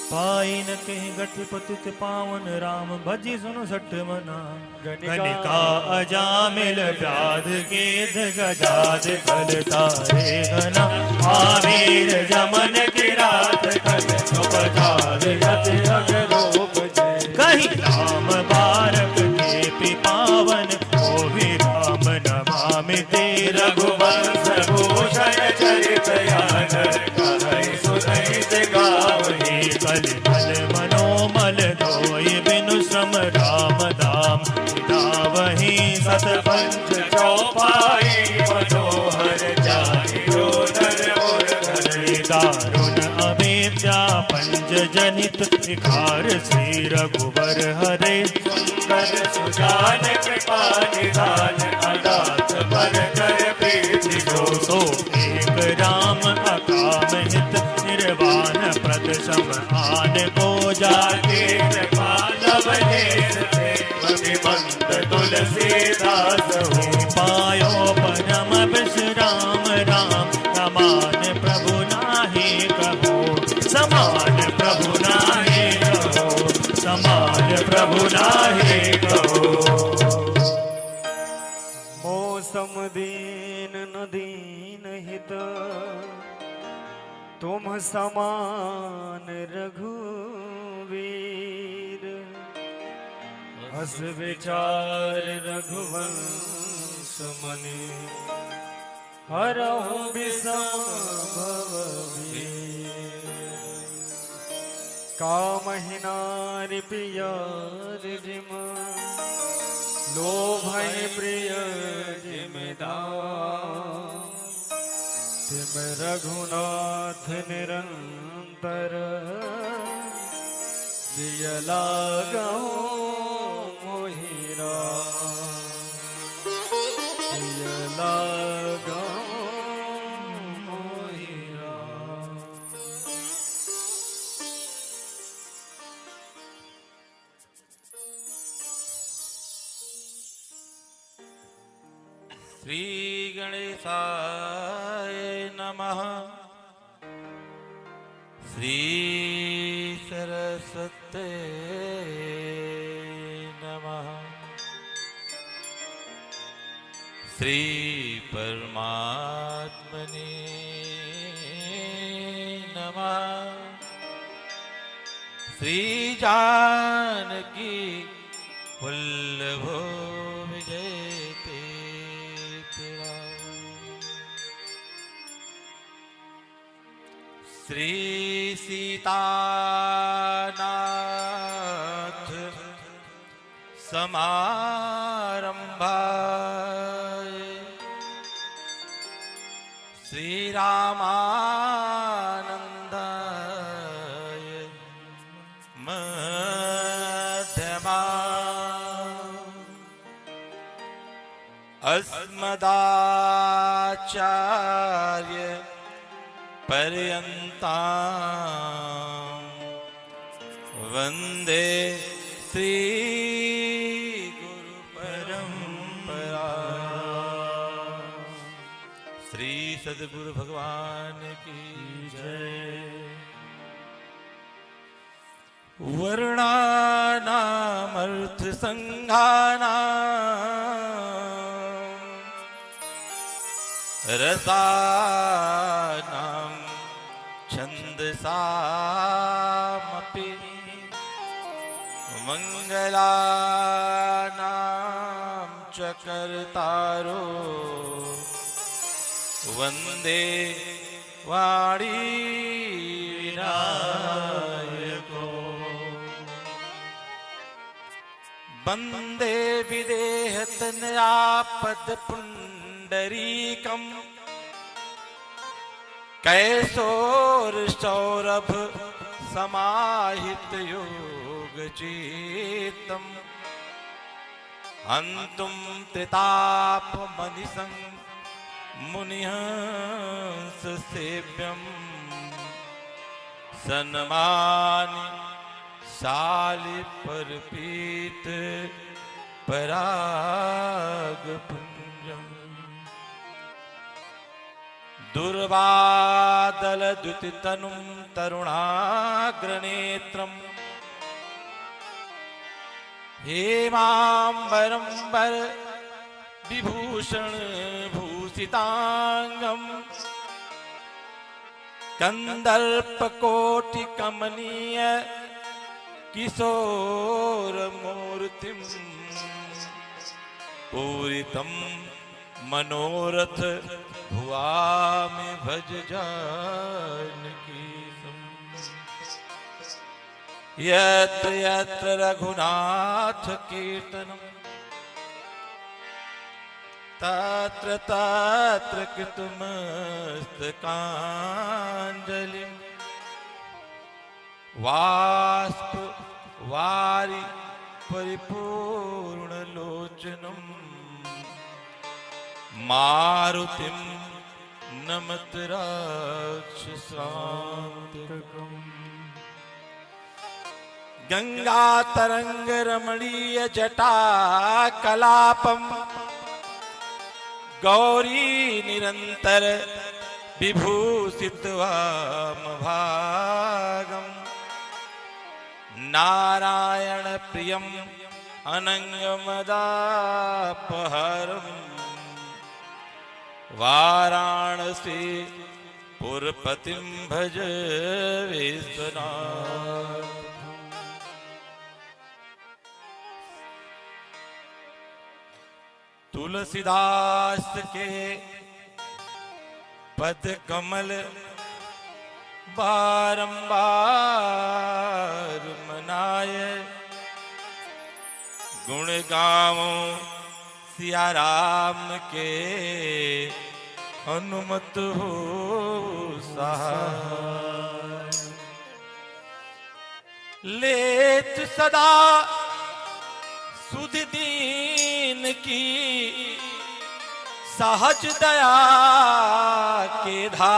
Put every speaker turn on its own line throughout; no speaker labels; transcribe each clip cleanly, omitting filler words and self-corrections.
Pine के गति पतित पावन राम भजी सुनो सठ मना गणिका अजामिल व्याध गेद गजाद खल तारे घना आवीर जमन की रात खल बजाद गति अगलोक कही राम बारक के पिपावन ओ भी राम नमामि ते रघुवंश भूषण चरित यादर कहै सुनहि ते गावहि कल कल मनोमल धोय बिनु श्रम राम धाम गावहि सत पंच चौपाई मनोहर जाहिरो नर मुर दारुण अवेद्या पंच जनित विकार श्री रघुवर हरे सुंदर सुजान कृपा निधान अदात पर कर प्रीति सो एक राम अकाम हित निर्वाण प्रद सम आन को जाके मानव मंत तुलसीदास हो पायो परम विश्राम राम समान प्रभु नाहि कहो समान प्रभु नाहि कहो समान प्रभु नाहि कहो।
मौसम दीन न दीन हित तुम समान रघुवीर हस विचार रघुवंश मनि हरहु विषम भव कामहि नारि प्रियर जिम लोभहि प्रिय जिमिदान तिम रघुनाथ निरंतर दिय लागहु मोहि राम दिय लागहु मोहि राम।
श्री गणेशाय नमः। श्री सरस्वते नमः। श्री परमात्मने नमः। श्री जानकी वल्लभो विजयते श्री सीतानाथ समारंभाय श्री रामानंदाय मध्यमा अस्मदाचार्य पर्यन्तां वन्दे श्री गुरु परंपरा। श्री सद्गुरु भगवान की जय। वर्णानामर्थ संघानां रसानां छन्दसामपि मंगलानां च कर्तारो वन्दे वाणी विनायको वन्दे विदेहतनयापद पुण्डरीकम् कैसोर सौरभ समाहित योग चेतम हंतुम त्रिताप मनिसं मुनिहंस सेव्यम सन्मानि शालि परपीत पराग पुंजम दुर्वादलद्युतितनुं तरुणाग्रनेत्रम् हेमाम्बरम्बर विभूषण भूषितांगम् कंदर्पकोटिकमनीय किशोरमूर्तिम् पूरितं मनोरथ भुवामि भज जानकीसम् यत्र यत्र रघुनाथ कीर्तनम् तत्र तत्र कृतमस्तकाञ्जलिं वाष्प वारि परिपूर्णलोचनं मारुतिं नमत राक्षसान्तकम् गंगातरंग रमणीय जटा कलापम गौरी निरंतर विभूषित वामभागम नारायण प्रियम अनंगमदापहरम वाराणसी पुरपतिं भज विश्वनाथ। तुलसीदास के पद कमल बारंबार मनाए गुण गावों सिया राम के हनुमत हो सहाय। लेत सदा सुध दीन की सहज दया के धार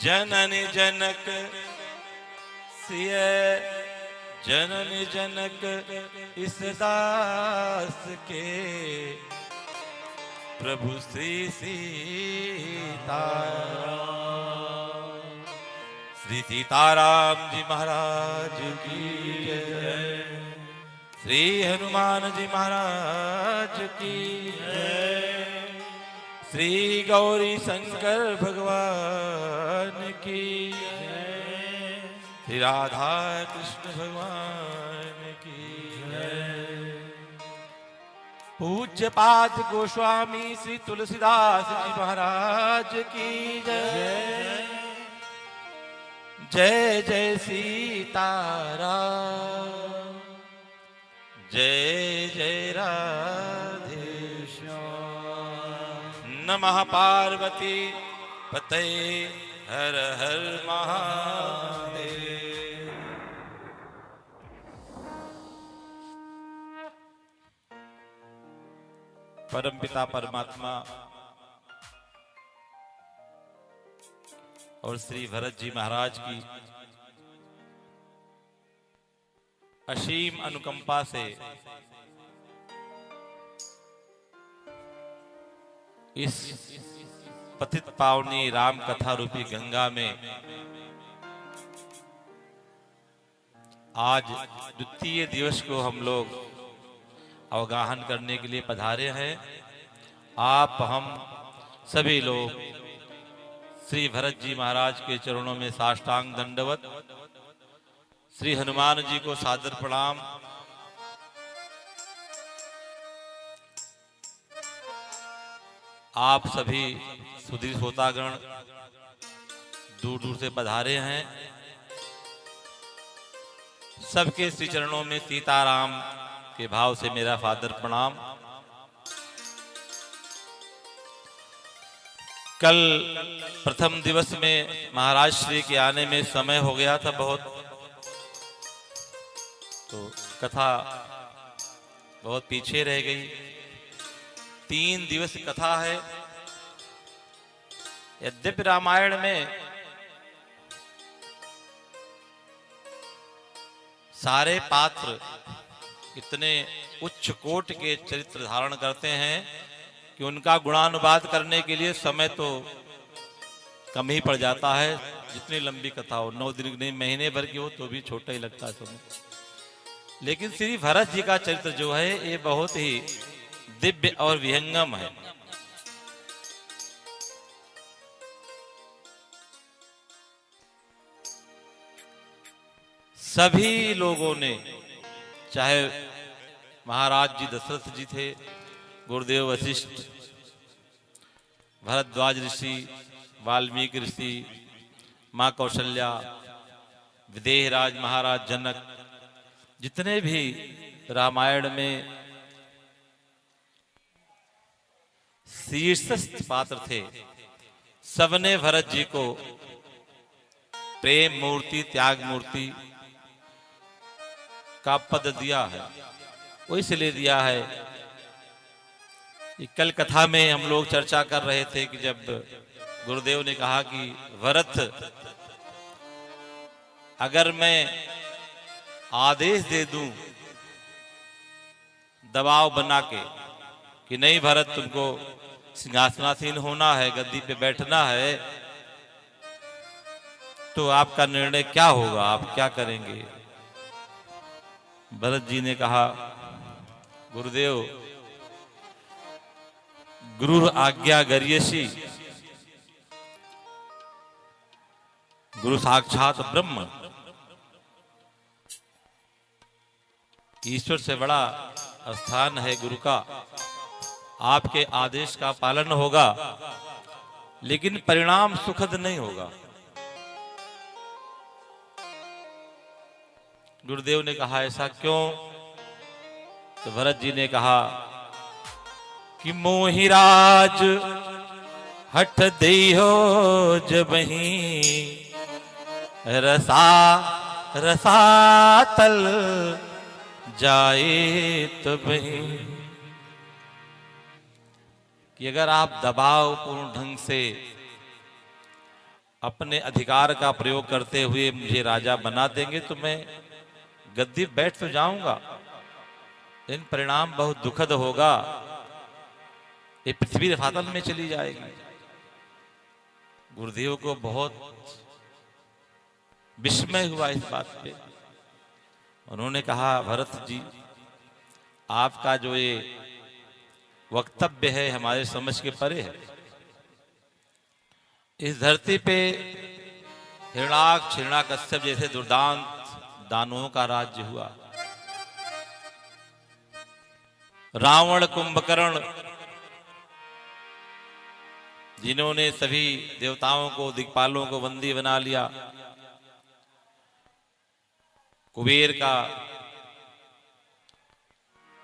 जनन जनक सिय जनन जनक इस दास के प्रभु श्री सीताराम। श्री सीताराम जी महाराज की जय। श्री हनुमान जी महाराज की जय। श्री गौरी शंकर भगवान की जय। श्री राधा कृष्ण भगवान की जय। पूज्य पाद गोस्वामी श्री तुलसीदास जी महाराज की जय। जय जय सीताराम जय जय राधेश्याम। नमः पार्वती पते हर हर महादेव। परमपिता परमात्मा और श्री भरत जी महाराज की असीम अनुकंपा से इस पतित पावनी राम कथा रूपी गंगा में आज द्वितीय दिवस को हम लोग अवगाहन करने के लिए पधारे हैं। आप हम सभी लोग श्री भरत जी महाराज के चरणों में साष्टांग दंडवत, श्री हनुमान जी को सादर प्रणाम। आप सभी सुधीर श्रोतागण दूर दूर से पधारे हैं। सबके श्री चरणों में सीताराम के भाव से मेरा सादर प्रणाम। कल प्रथम दिवस में महाराज श्री के आने में समय हो गया था बहुत, तो कथा बहुत पीछे रह गई। 3 दिवस कथा है। यद्यपि रामायण में सारे पात्र इतने उच्च कोटि के चरित्र धारण करते हैं कि उनका गुणानुवाद करने के लिए समय तो कम ही पड़ जाता है। जितनी लंबी कथा हो, 9 दिन नहीं, महीने भर की हो तो भी छोटा ही लगता है समय। लेकिन श्री भरत जी का चरित्र जो है ये बहुत ही दिव्य और विहंगम है। सभी लोगों ने, चाहे महाराज जी दशरथ जी थे, गुरुदेव वशिष्ठ, भरद्वाज ऋषि, वाल्मीकि ऋषि, माँ कौशल्या, विदेहराज महाराज जनक, जितने भी रामायण में शीर्षस्थ पात्र थे, सबने भरत जी को प्रेम मूर्ति, त्याग मूर्ति का पद दिया है। वो इसलिए दिया है कि कल कथा में हम लोग चर्चा कर रहे थे कि जब गुरुदेव ने कहा कि भरत, अगर मैं आदेश दे दूं दबाव बना के कि नहीं भरत तुमको सिंहासनासीन होना है, गद्दी पे बैठना है, तो आपका निर्णय क्या होगा, आप क्या करेंगे? भरत जी ने कहा, गुरुदेव, गुरु आज्ञा गर्यसी, गुरु साक्षात ब्रह्म, ईश्वर से बड़ा स्थान है गुरु का। आपके आदेश का पालन होगा, लेकिन परिणाम सुखद नहीं होगा। गुरुदेव ने कहा, ऐसा क्यों? तो भरत जी ने कहा कि मोहिराज हठ देहो जबही रसा रसातल जाए तबही, कि अगर आप दबाव पूर्ण ढंग से अपने अधिकार का प्रयोग करते हुए मुझे राजा बना देंगे तो मैं गद्दी बैठ तो जाऊंगा, लेकिन परिणाम बहुत दुखद होगा। ये पृथ्वी रसातल में चली जाएगी। गुरुदेव को बहुत विस्मय हुआ इस बात पे। उन्होंने कहा, भरत जी, आपका जो ये वक्तव्य है हमारे समझ के परे है। इस धरती पे हिरणाक्ष, हिरण्याकश्यप जैसे दुर्दांत दानवों का राज्य हुआ। रावण, कुंभकर्ण, जिन्होंने सभी देवताओं को, दिक्पालों को बंदी बना लिया, कुबेर का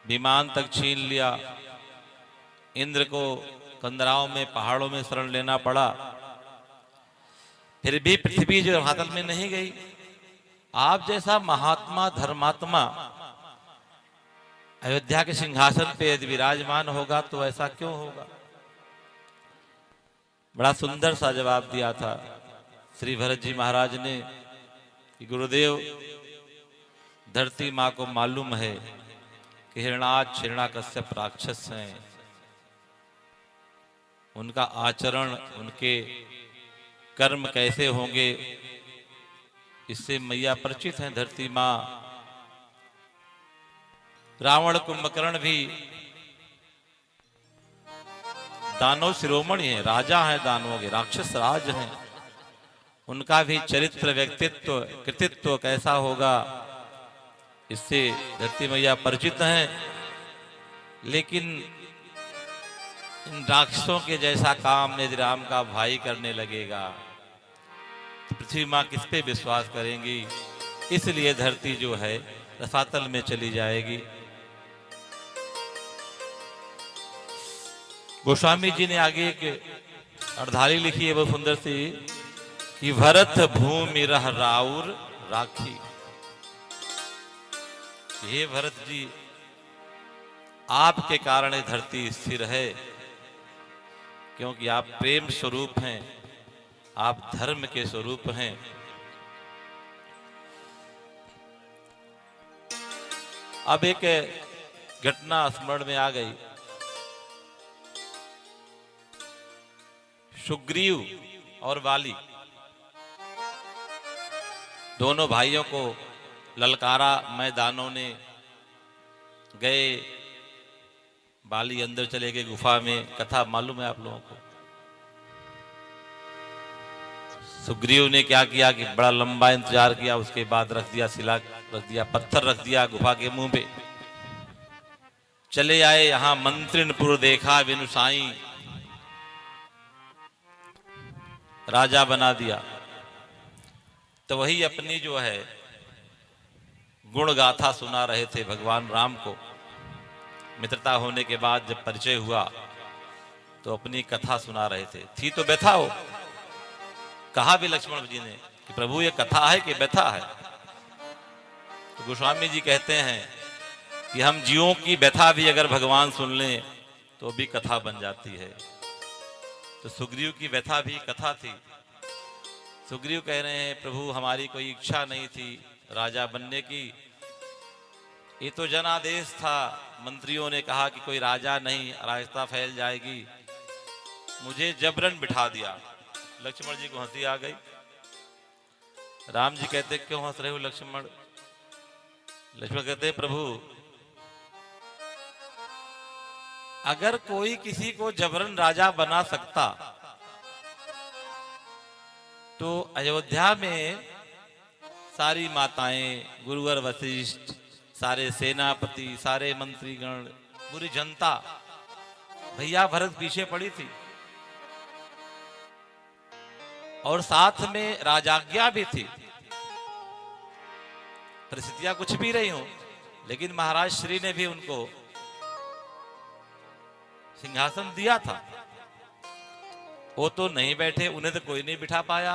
विमान तक छीन लिया, इंद्र को कंदराओं में, पहाड़ों में शरण लेना पड़ा, फिर भी पृथ्वी जो रसातल में नहीं गई। आप जैसा महात्मा, धर्मात्मा अयोध्या के सिंहासन पे यदि विराजमान होगा तो ऐसा क्यों होगा? बड़ा सुंदर सा जवाब दिया था श्री भरत जी महाराज ने कि गुरुदेव, धरती माँ को मालूम है कि हिरणाक्ष, हिरण्याकश्यप राक्षस हैं। उनका आचरण, उनके कर्म कैसे होंगे, इससे मैया परिचित हैं, धरती माँ। रावण, कुंभकर्ण भी दानव शिरोमणि हैं, राजा हैं दानवों के, राक्षस राज हैं। उनका भी चरित्र, व्यक्तित्व, कृतित्व कैसा होगा, इससे धरती मैया परिचित हैं। लेकिन इन राक्षसों के जैसा काम यदि राम का भाई करने लगेगा तो पृथ्वी माँ किस पे विश्वास करेंगी? इसलिए धरती जो है रसातल में चली जाएगी। गोस्वामी जी ने आगे एक अर्धाली लिखी है बहुत सुंदर सी कि भरत भूमि रह राउर राखी। हे भरत जी, आपके कारण ये धरती स्थिर है, क्योंकि आप प्रेम स्वरूप हैं, आप धर्म के स्वरूप हैं। अब एक घटना स्मरण में आ गई। सुग्रीव और वाली दोनों भाइयों को ललकारा, मैदानों ने गए, बाली अंदर चले गए गुफा में। कथा मालूम है आप लोगों को। सुग्रीव ने क्या किया कि बड़ा लंबा इंतजार किया, उसके बाद रख दिया शिला, रख दिया पत्थर, रख दिया गुफा के मुंह पे। चले आए, यहां मंत्रिनपुर देखा बिनु साईं, राजा बना दिया। तो वही अपनी जो है गुण गाथा सुना रहे थे भगवान राम को। मित्रता होने के बाद जब परिचय हुआ तो अपनी कथा सुना रहे थे। थी तो व्यथा हो, कहा भी लक्ष्मण जी ने कि प्रभु ये कथा है कि व्यथा है। तो गोस्वामी जी कहते हैं कि हम जीवों की व्यथा भी अगर भगवान सुन लें तो भी कथा बन जाती है। तो सुग्रीव की व्यथा भी कथा थी। सुग्रीव कह रहे हैं प्रभु हमारी कोई इच्छा नहीं थी राजा बनने की, ये तो जनादेश था। मंत्रियों ने कहा कि कोई राजा नहीं, अराजकता फैल जाएगी, मुझे जबरन बिठा दिया। लक्ष्मण जी को हंसी आ गई। राम जी कहते क्यों हंस रहे हो लक्ष्मण? लक्ष्मण कहते प्रभु अगर कोई किसी को जबरन राजा बना सकता तो अयोध्या में सारी माताएं, गुरुवर वशिष्ठ, सारे सेनापति, सारे मंत्रीगण, पूरी जनता, भैया भरत पीछे पड़ी थी। और साथ में राजाज्ञा भी थी। परिस्थितियां कुछ भी रही हो, लेकिन महाराज श्री ने भी उनको सिंहासन दिया था। वो तो नहीं बैठे, उन्हें तो कोई नहीं बिठा पाया।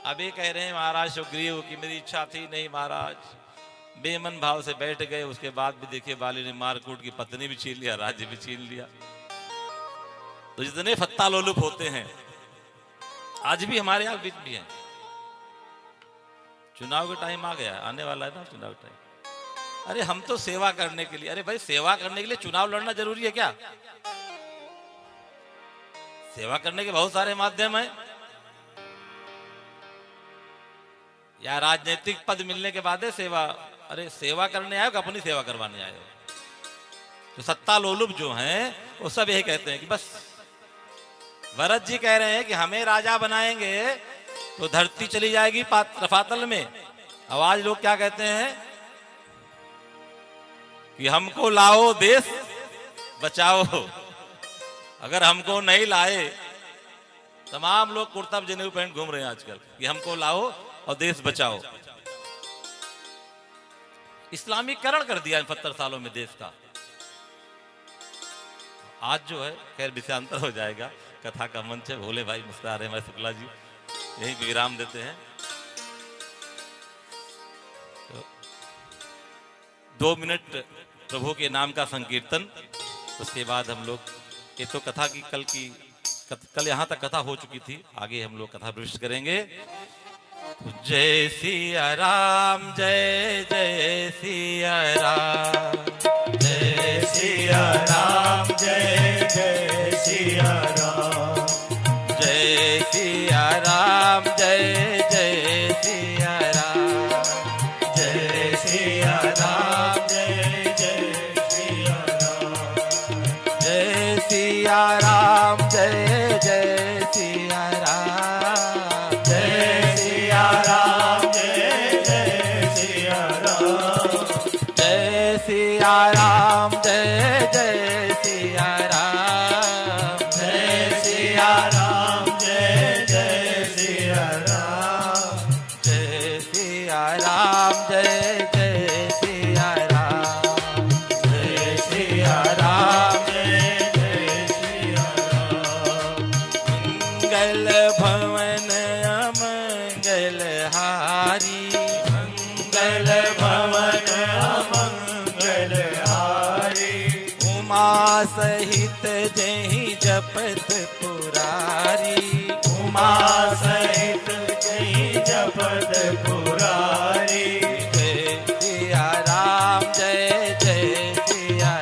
अब ये कह रहे हैं महाराज सुग्रीव की मेरी इच्छा थी नहीं महाराज, बेमन भाव से बैठ गए। उसके बाद भी देखिए बाली ने मारकूट की पत्नी भी छीन लिया, राज्य भी छीन लिया। तो जितने फत्ता लोलुप होते हैं आज भी हमारे यहाँ बीच भी हैं। चुनाव का टाइम आ गया, आने वाला है ना चुनाव टाइम। अरे हम तो सेवा करने के लिए, अरे भाई सेवा करने के लिए चुनाव लड़ना जरूरी है क्या? सेवा करने के बहुत सारे माध्यम हैं। या राजनीतिक पद मिलने के बाद है सेवा? अरे सेवा करने आए हो, अपनी सेवा करवाने आए हो। तो सत्ता लोलुप जो हैं वो सब यही कहते हैं कि बस भरत जी कह रहे हैं कि हमें राजा बनाएंगे तो धरती चली जाएगी रफातल में। अब आज लोग क्या कहते हैं कि हमको लाओ देश बचाओ। अगर हमको नहीं लाए, तमाम लोग कुर्ता पजामा पहन घूम रहे हैं आजकल कि हमको लाओ और देश बचाओ। इस्लामीकरण कर दिया इन 70 सालों में देश का। आज जो है खैर विषयांतर हो जाएगा, कथा का मंच है। भोले भाई मुस्कुरा रहे हमारे शुक्ला जी, यही विराम देते हैं। तो 2 मिनट प्रभु के नाम का संकीर्तन, उसके बाद हम लोग, ये तो कथा की कल यहाँ तक कथा हो चुकी थी, आगे हम लोग कथा प्रविष्ट करेंगे। जय सिया राम, जय जय सिया राम,
जय सिया राम, जय जय सिया राम,
जय सिया राम, जय जय सिया राम,
जय सिया राम, जय जय सिया राम,
जय सिया राम, जय जय सिया राम,
जय सिया राम, जय जय सिया राम,
जय सिया राम, जय जय सिया राम,
जय सिया राम, जय जय सिया राम,
जय सिया राम, जय जय सिया राम,
जय सिया राम, जय जय सिया राम,
मंगल भवन अमंगल हारी,
मंगल भवन अमंगल हारी,
उमा सहित जहि जपत पुरारी,
उमा सहित जय जपत पुरारी,
जय सिया राम, जय जय सिया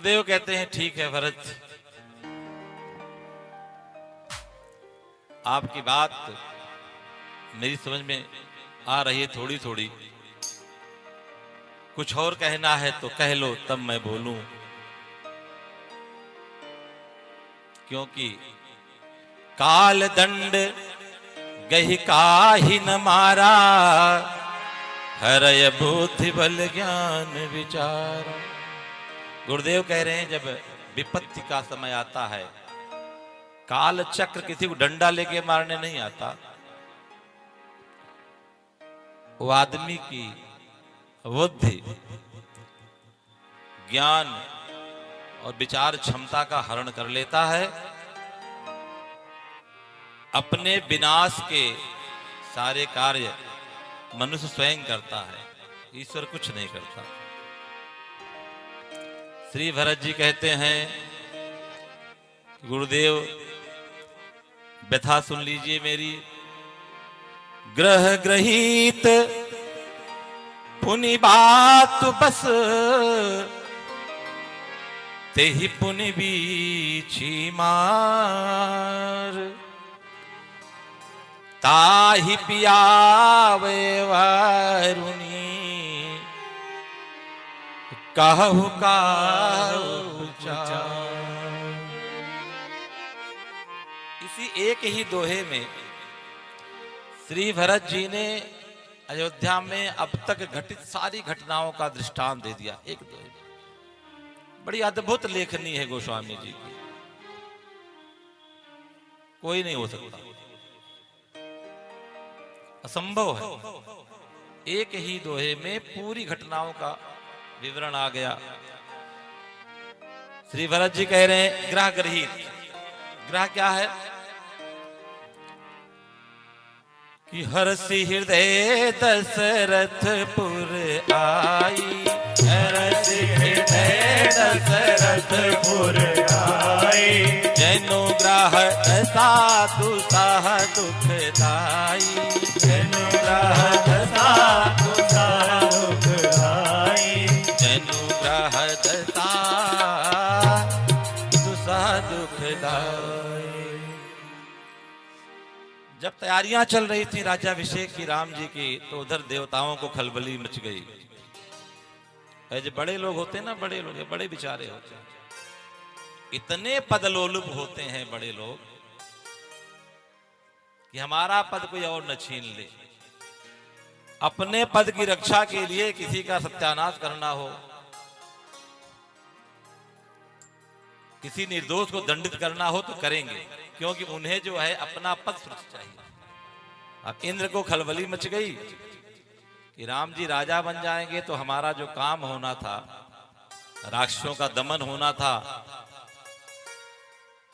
गुरुदेव कहते हैं ठीक है भरत, आपकी बात मेरी समझ में आ रही है थोड़ी थोड़ी, कुछ और कहना है तो कह लो तब मैं बोलूं, क्योंकि काल दंड गही काहि न मारा, हरय बुद्धि बल ज्ञान विचार। गुरुदेव कह रहे हैं जब विपत्ति का समय आता है, काल चक्र किसी को डंडा लेके मारने नहीं आता, वो आदमी की बुद्धि, ज्ञान और विचार क्षमता का हरण कर लेता है। अपने विनाश के सारे कार्य मनुष्य स्वयं करता है, ईश्वर कुछ नहीं करता। श्री भरत जी कहते हैं, गुरुदेव व्यथा सुन लीजिए मेरी। ग्रह ग्रहीत पुनि बात बस, ते ही पुनि बीछी मार, ताहि पियावे वारुणी, कहु का इसी एक ही दोहे में श्री भरत जी ने अयोध्या में अब तक घटित सारी घटनाओं का दृष्टांत दे दिया। एक दोहे, बड़ी अद्भुत लेखनी है गोस्वामी जी की, कोई नहीं हो सकता, असंभव है। एक ही दोहे में पूरी घटनाओं का विवरण आ गया। श्री भरत जी कह रहे हैं ग्रह ग्रहीत। ग्रह क्या है कि हर्षि हृदय दशरथपुर आई,
हर्षि हृदय दशरथपुर आई,
जैनो ग्राह साधु साह दुखदाई,
जैनो ग्राह साधु साह दुखदाई,
जैनो ग्राह साह दुखदाई। जब तैयारियां चल रही थी राज्याभिषेक की राम जी की, तो उधर देवताओं को खलबली मच गई। जो बड़े लोग होते हैं ना, बड़े लोग, बड़े बेचारे होते हैं, इतने पदलोलुप होते हैं बड़े लोग कि हमारा पद कोई और न छीन ले। अपने पद की रक्षा के लिए किसी का सत्यानाश करना हो, किसी निर्दोष को दंडित करना हो तो करेंगे, क्योंकि उन्हें जो है अपना पद सुरक्षित चाहिए। अब इंद्र को खलबली मच गई कि राम जी राजा बन जाएंगे तो हमारा जो काम होना था, राक्षसों का दमन होना था,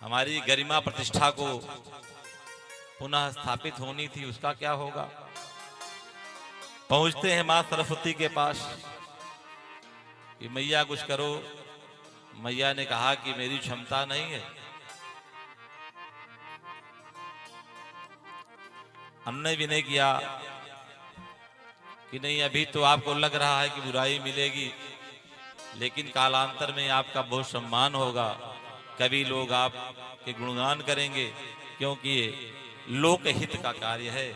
हमारी गरिमा प्रतिष्ठा को पुनः स्थापित होनी थी, उसका क्या होगा। पहुंचते हैं मां सरस्वती के पास कि मैया कुछ करो। मैया ने कहा कि मेरी क्षमता नहीं है, हमने भी नहीं किया कि नहीं, अभी तो आपको लग रहा है कि बुराई मिलेगी, लेकिन कालांतर में आपका बहुत सम्मान होगा, कभी लोग आपके गुणगान करेंगे, क्योंकि ये लोकहित का कार्य है।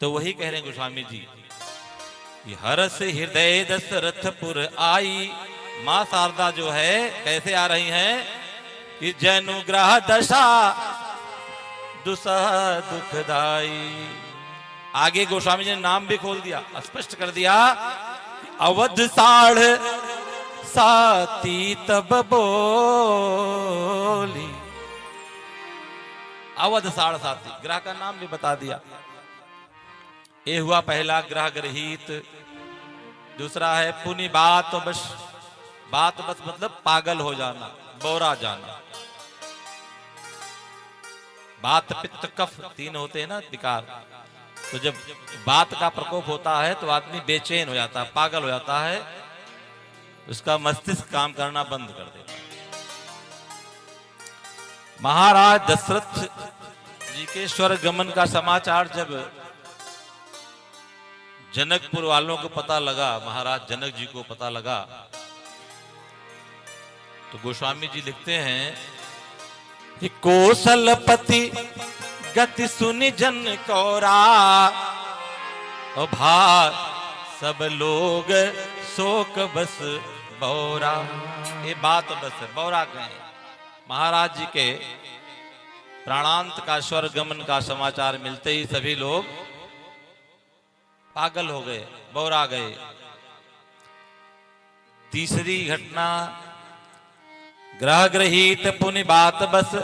तो वही कह रहे हैं गोस्वामी जी कि हर्ष हृदय दशरथपुर आई। मां शारदा जो है कैसे आ रही हैं कि जनुग्रह दशा दुसह दुखदाई। आगे गोस्वामी जी ने नाम भी खोल दिया, स्पष्ट कर दिया, अवध साढ़ साती तब बोली। अवध साढ़ साती, ग्रह का नाम भी बता दिया। ये हुआ पहला ग्रह ग्रहीत। दूसरा है पुनि बात बस। बात बस मतलब पागल हो जाना, बोरा जाना। बात पित्त कफ तीन होते हैं ना विकार, तो जब बात का प्रकोप होता है तो आदमी बेचैन हो जाता है, पागल हो जाता है, उसका मस्तिष्क काम करना बंद कर देता है। महाराज दशरथ जी के स्वर्ग गमन का समाचार जब जनकपुर वालों को पता लगा, महाराज जनक जी को पता लगा, तो गोस्वामी जी लिखते हैं कि कौशलपति गति सुनि जन कौरा, और भार सब लोग शोक बस बौरा। ये बात बस बौरा कहें। महाराज जी के प्राणांत का स्वर्ग गमन का समाचार मिलते ही सभी लोग पागल हो गए, बौरा गए। तीसरी घटना, ग्रह ग्रहित पुनि बात बस,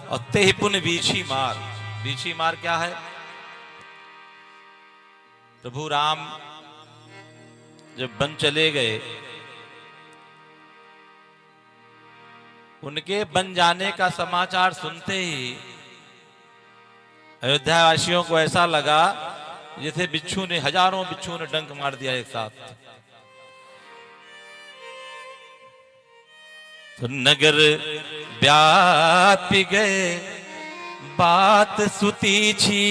और ते ही पुनि बीछी मार। बीछी मार क्या है? प्रभु राम जब वन चले गए, उनके बन जाने का समाचार सुनते ही अयोध्या वासियों को ऐसा लगा जैसे बिच्छू ने, हजारों बिच्छू ने डंक मार दिया एक साथ। तो नगर व्यापी गए बात सुतीछी,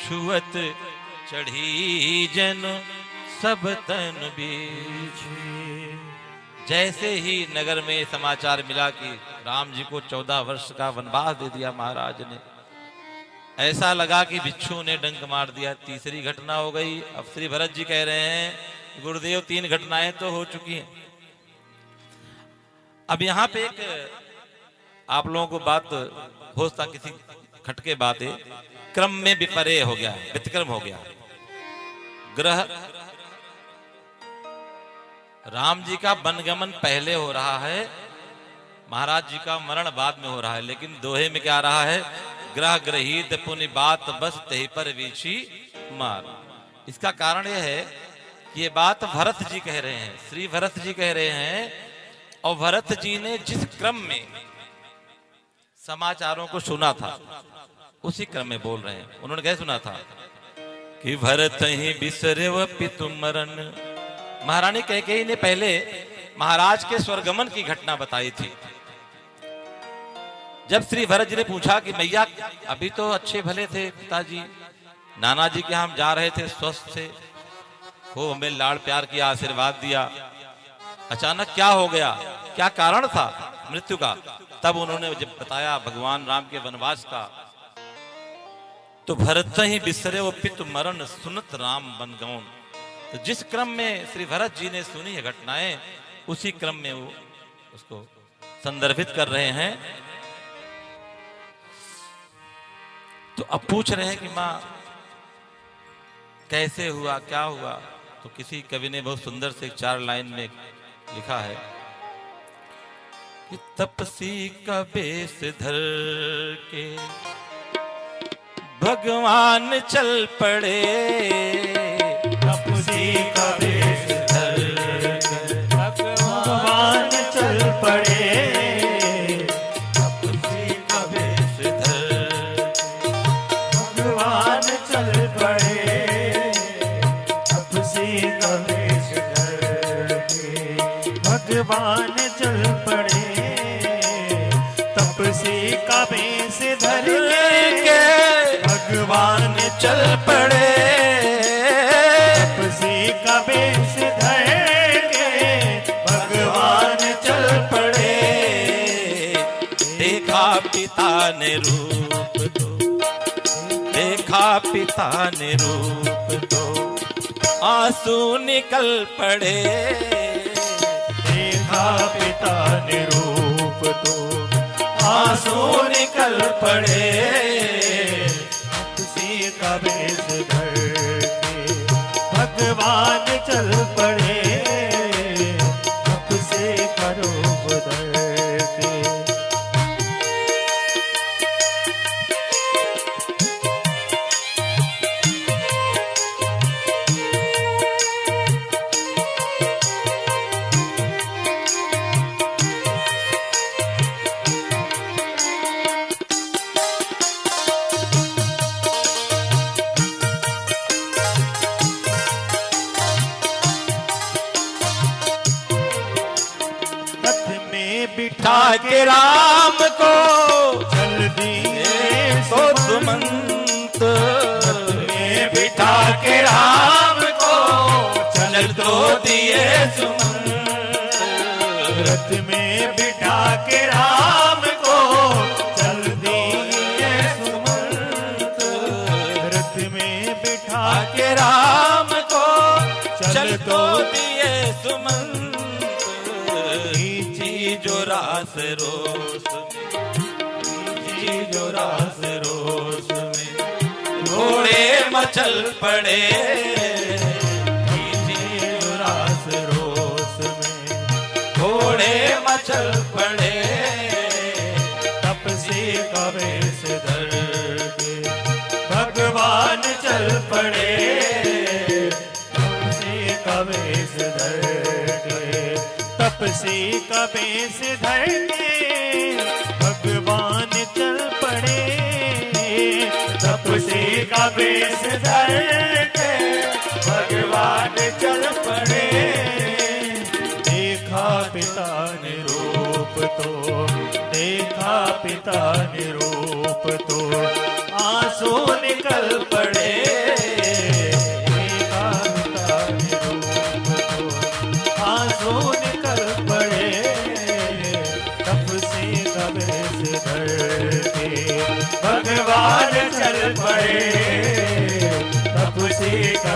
छुअत चढ़ी जन सब तन बीछी। जैसे ही नगर में समाचार मिला कि राम जी को 14 वर्ष का वनवास दे दिया महाराज ने, ऐसा लगा कि बिच्छू ने डंक मार दिया। तीसरी घटना हो गई। अब श्री भरत जी कह रहे हैं गुरुदेव 3 घटनाएं तो हो चुकी हैं। अब यहाँ पे एक आप लोगों को बात होता किसी खटके बात है, क्रम में विपर्य हो गया, व्यतिक्रम हो गया। ग्रह राम जी का वनगमन पहले हो रहा है, महाराज जी का मरण बाद में हो रहा है, लेकिन दोहे में क्या आ रहा है? ग्रह ग्रहित पुनि बात बस तही पर बीछी मार। इसका कारण यह है कि ये बात भरत जी कह रहे हैं, श्री भरत जी कह रहे हैं, और भरत जी ने जिस क्रम में समाचारों को सुना था उसी क्रम में बोल रहे हैं। उन्होंने क्या सुना था कि भरत ही बिसरे व पितु मरण। महारानी कैकेयी ने पहले महाराज के स्वर्गमन की घटना बताई थी। जब श्री भरत जी ने पूछा कि मैया अभी तो अच्छे भले थे पिताजी, नाना जी के यहाँ हम जा रहे थे, स्वस्थ थे, वो हमें लाड़ प्यार किया, आशीर्वाद दिया, अचानक क्या हो गया, क्या कारण था मृत्यु का? तब उन्होंने जब बताया भगवान राम के वनवास का, तो भरत ही बिसरे वो पितु मरण सुनत राम बन गौन। तो जिस क्रम में श्री भरत जी ने सुनी है घटनाएं, उसी क्रम में वो उसको संदर्भित कर रहे हैं। तो अब पूछ रहे हैं कि माँ कैसे हुआ, क्या हुआ? तो किसी कवि ने बहुत सुंदर से 4 लाइन में लिखा है कि तपसी का बेस धर के भगवान चल पड़े,
तपसी का बेस धर के भगवान चल पड़े,
तपसी का बेस धर
भगवान चल पड़े, तपसी का बेस धर के भगवान चल पड़े, तपसी का बेस धर के भगवान चल पड़े, तपसी का बेस धर के भगवान चल पड़े।
देखा पिता ने रूप तो, देखा पिता ने रूप तो, आंसू निकल पड़े।
देखा पिता ने रूप तो, आंसू निकल पड़े, तपसी का बेस धर के भगवान चल पड़े, तपसी का रूप धर के।
बिठा के राम को
चल दिए
तो सुमंत,
में बिठा के राम को चल
चल तो दिए सुमंत।
बिठा के राम को चल दिए सुमंत, रथ में बिठा
के राम को
चल
तो दिए सुमंत, खींची जो रास रोस खींची जो रास रोस में, घोड़े मचल पड़े खींची जो रास रोस में, घोड़े मचल पड़े
तपसी का वेश धर के भगवान चल पड़े, तपसी का वेश धर के, तपसी का वेश धर के भगवान चल पड़े, तपसी का वेश धर के भगवान चल पड़े। देखा पिता ने रूप तो, देखा पिता ने रूप तो आंसू निकल पड़े, देखा पिता ने रूप तो आंसू निकल पड़े, तपसी का वेश धर के भगवान चल पड़े, तपसी का